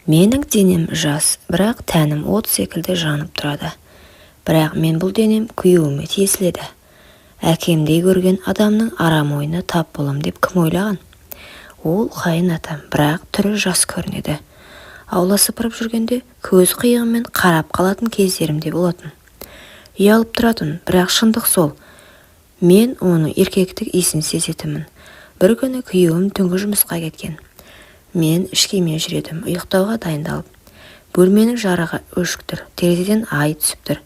Менің денем жас, бірақ тәнім от секілді жанып тұрады. Бірақ мен бұл денем күйеуіме тиесілі еді. Әкемдей көрген адамның арам ойына тап болам деп кім ойлаған? Ол қайын атам, бірақ түрі жас көрінеді. Аула сыпырып жүргенде көз қиығымен қарап қалатын кездерімде болатын. Ұялып тұратын, бірақ шындық сол. Мен оның еркектік иісін сезетімін. Бір күні күйеуім түнгі жұмысқа кеткен. Мен ішкемен жүредім, ұйықтауға дайындалып. Бөлменің жарығы өшіктір, терезеден ай түсіп тұр.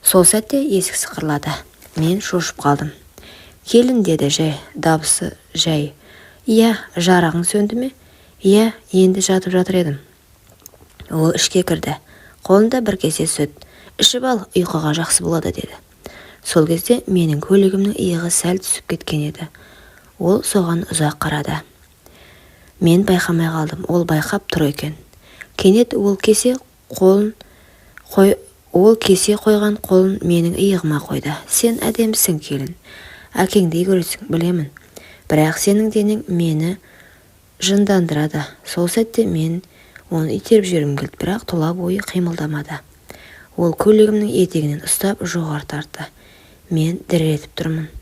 Сол сәтте есік сықырлады. Мен шошып қалдым. Келін деді жай, дабысы жай. Иә, жарағың сөнді ме? Иә, енді жатып жатыр едім. Ол ішке кірді. Қолында бір кесе сүт. Ішіп ал, ұйқыға жақсы болады деді. Сол кезде менің көйлегімнің иығы сәл түсіп кеткен еді. Ол соған ұзақ қарады. Мен байқамай қалдым, ол байқап тұр екен. Кенет ол кесе қойған қолын менің иығыма қойды. Сен әдемісің, келін. Әкеңдей көресің, білемін. Бірақ сенің денең мені жындандырады. Сол сәтте мен оны итеріп жібергім келді, бірақ тұла бойы қимылдамады. Ол көйлегімнің етегінен ұстап жоғары тартты. Мен дір етіп тұрмын.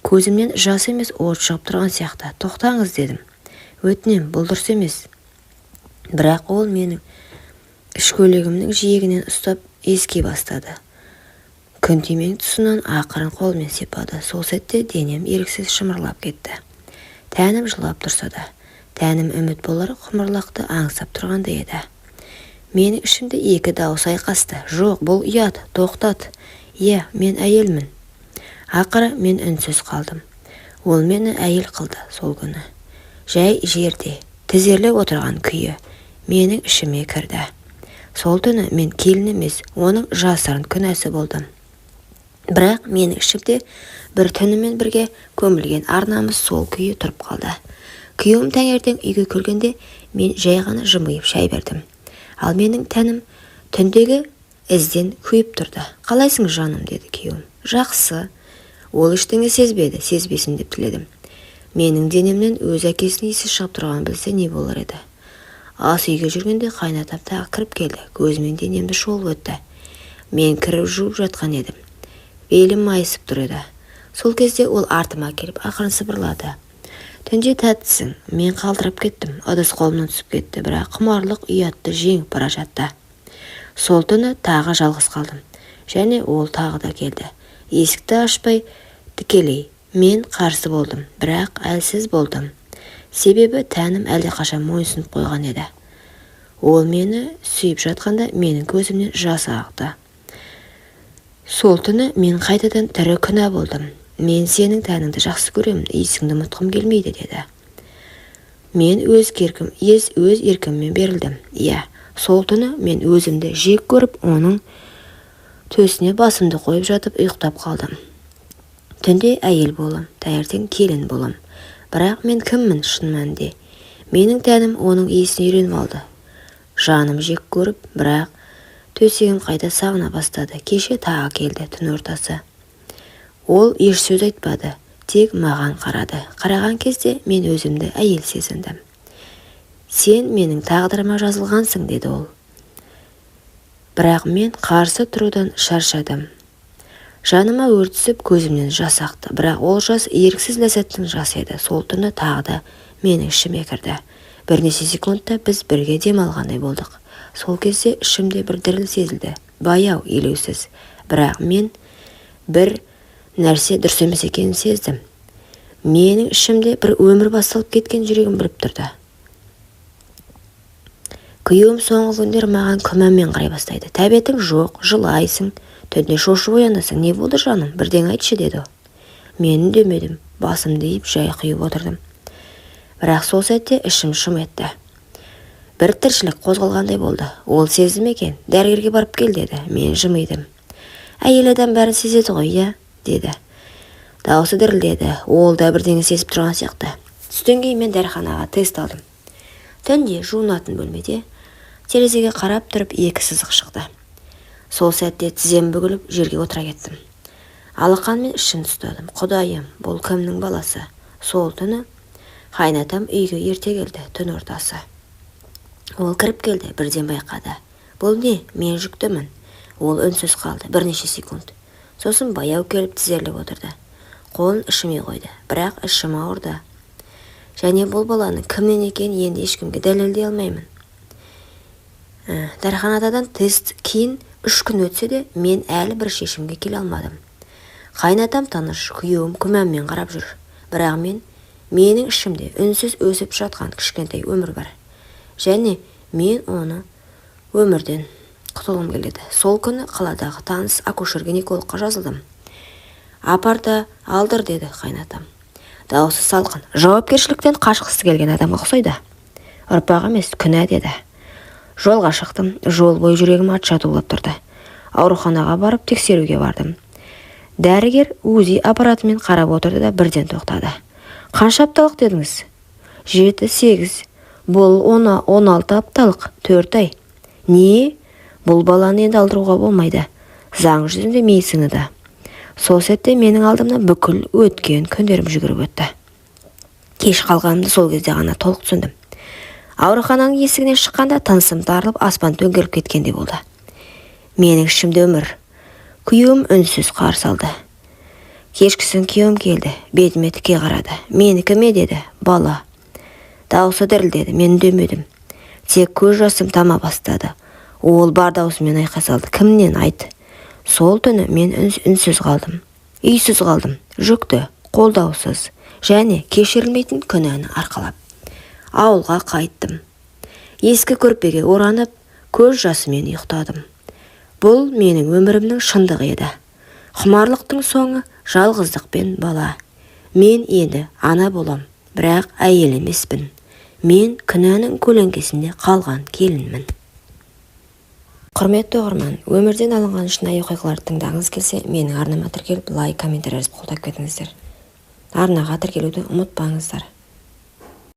Көзімнен жас емес, от шығып тұрған сияқты. Тоқтаңыз дедім. Өтінем, бұл дұрыс емес. Бірақ ол менің іш көйлегімнің жиегінен ұстап ескей бастады. Күнтимең тұсынан ақырын қолмен сипады. Сол сәтте денем еріксіз шымырлап кетті. Тәнім жылап тұрса да, тәнім үміт болар құмырлақты аңсап тұрғандай еді. Менің ішімде екі дауыс айқасты. Жоқ, бұл ұят, тоқтат. Иә, мен әйелмін. Ақыры мен үнсіз қалдым. Ол мені әйел қылды сол күні. Жай жерде, тізерлеп отырған күйі менің ішіме кірді. Сол түні мен келін емес, оның жасырын күнәсі болдым. Бірақ менің ішімде бір түнімен бірге көмілген арнамыз сол күйі тұрып қалды. Күйеуім таңертең үйге келгенде мен жай ғана жымиып шай бердім. Ал менің тәнім түндегі ізден күйіп тұрды. Қалайсың жаным, деді күйеуім. Жақсы. Ол ештеңе сезбеді, сезбесін деп тіледім. Менің денемнен өз әкесінің иісі шығып тұрғанын білсе не болар еді. Ас үйге жүргенде қайнатам тағы кіріп келді. Көзімен денемді шолып өтті. Мен кіріп жуып жатқан едім. Белім майысып тұр еді. Сол кезде ол артыма келіп ақырын сыбырлады. Түнде тәттісің. Мен қалдырып кеттім. Ыдыс қолымнан түсіп кетті, бірақ құмарлық ұятты жеңіп бара жатты. Сол түні тағы жалғыз қалдым. Және ол тағы да келді. Есікті ашпай тікелей мен қарсы болдым, бірақ әлсіз болдым. Себебі тәнім әлдеқашан мойынсынып қойған еді. Ол мені сүйіп жатқанда менің көзімнен жас ақты. Сол түні мен қайтадан тірі күнә болдым. Мен сенің тәніңді жақсы көремін, иісіңді ұмытқым келмейді, деді. Мен өз еркіммен берілдім. Иә, сол түні мен өзімді жек көріп, оның төсіне басымды қойып жатып ұйықтап қалдым. Түнде әйел болам, таңертең келін болам. Бірақ мен кіммін шын мәнінде? Менің тәнім оның иісіне үйреніп алды. Жаным жек көріп, бірақ төсегім қайта сағына бастады. Кеше тағы келді, түн ортасы. Ол еш сөз айтпады, тек маған қарады. Қараған кезде мен өзімді әйел сезіндім. Сен менің тағдырыма жазылғансың, деді ол. Бірақ мен қарсы тұрудан шаршадым. Жаныма өрт түсіп, көзімнен жас ақты, бірақ ол жас еріксіз ләззаттың жасы еді. Сол түні тағы да менің ішіме кірді. Бірнеше секундта біз бірге дем алғандай болдық. Сол кезде ішімде бір діріл сезілді. Баяу, елеусіз. Бірақ мен бір нәрсе дұрыс емес екенін сездім. Менің ішімде бір өмір басталып кеткен жүрегім біліп тұрды. Күйеуім соңғы күндер маған күмәнмен қарай бастайды. Тәбетің жоқ, жылайсың, түнде шошып оянасың. Не болды жаным? Бірден айтшы, деді. Мен үндемедім, басымды иіп жай құйып отырдым. Бірақ сол сәтте ішім шым етті. Бір тіршілік қозғалғандай болды. Ол сезім екен. Дәрігерге барып кел, деді. Мен жымидым. Әйел адам бәрін сезеді ғой, иә, деді. Дауысы дірілдеді. Ол да бірдеңе сезіп тұрған сияқты. Түстен кейін мен дәріханаға тест алдым. Түнде жуынатын бөлмеде терезеге қарап тұрып екі сызық шықты. Сол сәтте тізем бүгіліп жерге отыра кеттім. Алақанмен ішін ұстадым. Құдайым, бұл кімнің баласы? Сол түні қайнатам үйге ерте келді, түн ортасы. Ол кіріп келді, бірден байқады. Бұл не? Мен жүктімін. Ол үнсіз қалды бірнеше секунд. Сосын баяу келіп тізерлеп отырды. Қолын ішіме қойды, бірақ ішім ауырды. Және бұл баланың кімнен екенін енді ешкімге дәлелдей алмаймын. Дәріханадан тест кейін 3 күн өтсе де, мен әлі бір шешімге келе алмадым. Қайнатам таныш, күйеуім күмәнмен қарап жүр. Бірақ менің ішімде үнсіз өсіп жатқан кішкентай өмір бар. Және мен оны өмірден құтылғым келеді. Сол күні қаладағы таныс акушер-гинекологқа жазылдым. Апарда алдыр, деді қайнатам. Дауысы салқын, жауапкершіліктен қашқысы келген адамға ұқсайды. Ұрпақ емес, күнә, деді. Жолға шықтым, жол бойы жүрегім атша тулап тұрды. Ауруханаға барып тексеруге бардым. Дәрігер УЗИ аппаратымен қарап отырды да бірден тоқтады. Қанша апталық дедіңіз? 7-8. Бұл 16 апталық, 4 ай. Не? Бұл баланы енді алдыруға болмайды. Заң жүзінде медицинада. Сол сәтте менің алдымнан бүкіл өткен күндерім жүгіріп өтті. Кеш қалғанымды сол кезде ғана толық түсіндім. Аурухананың есігінен шыққанда тынысым тарылып, аспан төңкеріліп кеткендей болды. Менің ішімде өмір. Күйеуім үнсіз қарсы алды. Кешкісін күйеуім келді, бетіме тіке қарады. Менікі ме, деді, бала. Дауысы дірілдеді, мен үндемедім. Тек көз жасым тама бастады. Ол бар даусымен айқай салды. Кімнен, айт? Сол түні мен үнсіз қалдым. Үйсіз қалдым, жүкті, қолдаусыз, және кешірілмейтін күнәні арқалап. Ауылға қайттым. Ескі көрпеге оранып, көз жасымен ұйықтадым. Бұл менің өмірімнің шындығы еді. Құмарлықтың соңы жалғыздық пен бала. Мен енді ана болам, бірақ әйел емеспін. Мен күнәнің көлеңкесінде қалған келінмін. Құрметті оқырман, өмірден алынған шынайы оқиғаларды тыңдағыңыз келсе, менің арнама тіркеліп, лайк, комментарий жазып қолдап кетіңіздер. Арнаға тіркелуді ұмытпаңыздар.